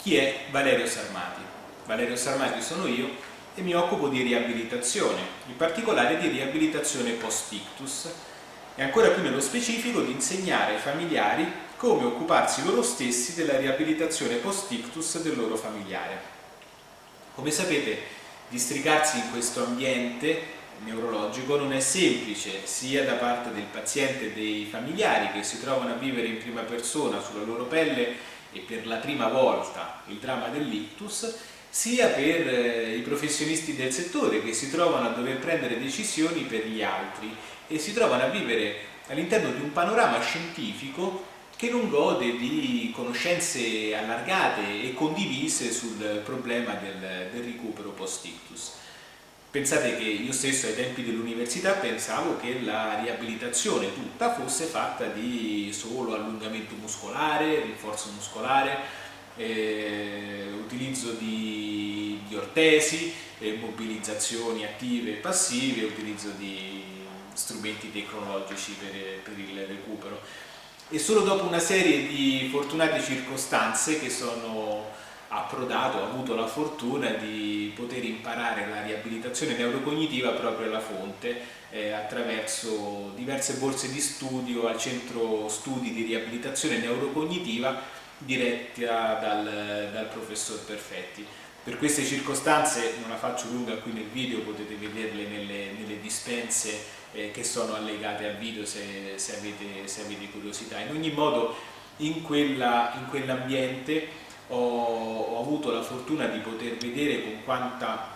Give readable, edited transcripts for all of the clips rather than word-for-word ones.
Chi è Valerio Sarmati? Valerio Sarmati sono io e mi occupo di riabilitazione, in particolare di riabilitazione post-ictus e ancora più nello specifico di insegnare ai familiari come occuparsi loro stessi della riabilitazione post-ictus del loro familiare. Come sapete, districarsi in questo ambiente neurologico non è semplice, sia da parte del paziente e dei familiari che si trovano a vivere in prima persona sulla loro pelle e per la prima volta il dramma dell'ictus, sia per i professionisti del settore che si trovano a dover prendere decisioni per gli altri e si trovano a vivere all'interno di un panorama scientifico che non gode di conoscenze allargate e condivise sul problema del recupero post-ictus. Pensate che io stesso ai tempi dell'università pensavo che la riabilitazione tutta fosse fatta di solo allungamento muscolare, rinforzo muscolare, utilizzo di ortesi, mobilizzazioni attive e passive, utilizzo di strumenti tecnologici per il recupero. E solo dopo una serie di fortunate circostanze che sono approdato, ho avuto la fortuna di poter imparare la riabilitazione neurocognitiva proprio alla fonte attraverso diverse borse di studio al centro studi di riabilitazione neurocognitiva diretta dal professor Perfetti. Per queste circostanze, non la faccio lunga qui nel video, potete vederle nelle dispense che sono allegate al video se avete curiosità. In ogni modo, in quell'ambiente ho avuto la fortuna di poter vedere con quanta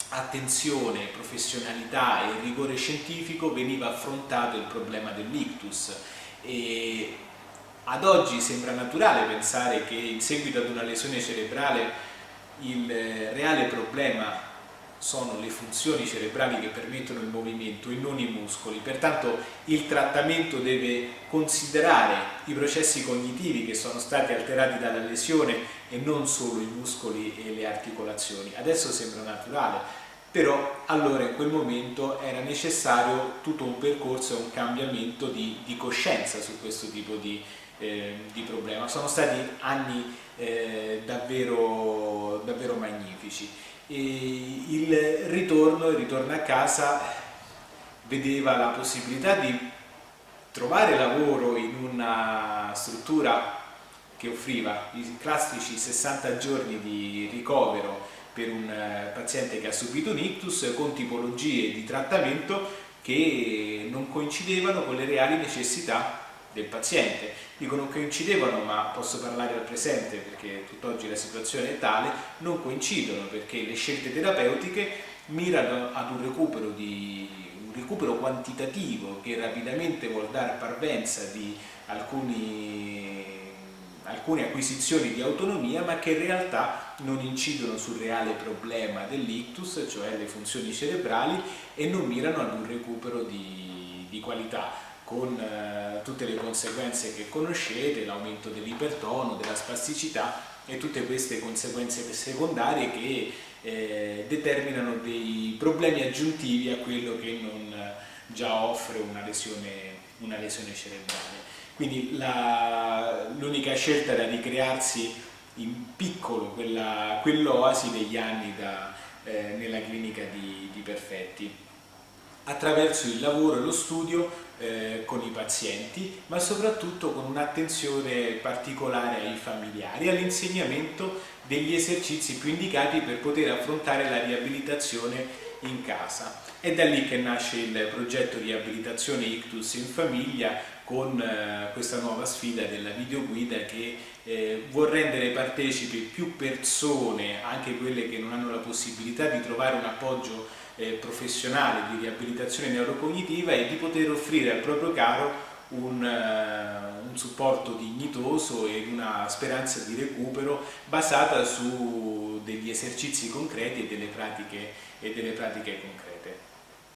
attenzione, professionalità e rigore scientifico veniva affrontato il problema dell'ictus. E ad oggi sembra naturale pensare che in seguito ad una lesione cerebrale il reale problema sono le funzioni cerebrali che permettono il movimento e non i muscoli, pertanto il trattamento deve considerare i processi cognitivi che sono stati alterati dalla lesione e non solo i muscoli e le articolazioni. Adesso sembra naturale, però allora in quel momento era necessario tutto un percorso e un cambiamento di coscienza su questo tipo di problema. Sono stati anni davvero magnifici. E il ritorno a casa vedeva la possibilità di trovare lavoro in una struttura che offriva i classici 60 giorni di ricovero per un paziente che ha subito un ictus con tipologie di trattamento che non coincidevano con le reali necessità del paziente. Dico non coincidevano, ma posso parlare al presente perché tutt'oggi la situazione è tale, non coincidono perché le scelte terapeutiche mirano ad un recupero quantitativo che rapidamente vuol dare parvenza di alcune acquisizioni di autonomia, ma che in realtà non incidono sul reale problema dell'ictus, cioè le funzioni cerebrali, e non mirano ad un recupero di qualità, con tutte le conseguenze che conoscete, l'aumento dell'ipertono, della spasticità e tutte queste conseguenze secondarie che determinano dei problemi aggiuntivi a quello che non già offre una lesione cerebrale. Quindi l'unica scelta era di crearsi in piccolo quell'oasi degli anni nella clinica di Perfetti, attraverso il lavoro e lo studio con i pazienti, ma soprattutto con un'attenzione particolare ai familiari, all'insegnamento degli esercizi più indicati per poter affrontare la riabilitazione in casa. È da lì che nasce il progetto Riabilitazione Ictus in Famiglia, con questa nuova sfida della videoguida che vuol rendere partecipi più persone, anche quelle che non hanno la possibilità di trovare un appoggio professionale di riabilitazione neurocognitiva, e di poter offrire al proprio caro un supporto dignitoso e una speranza di recupero basata su degli esercizi concreti e delle pratiche concrete.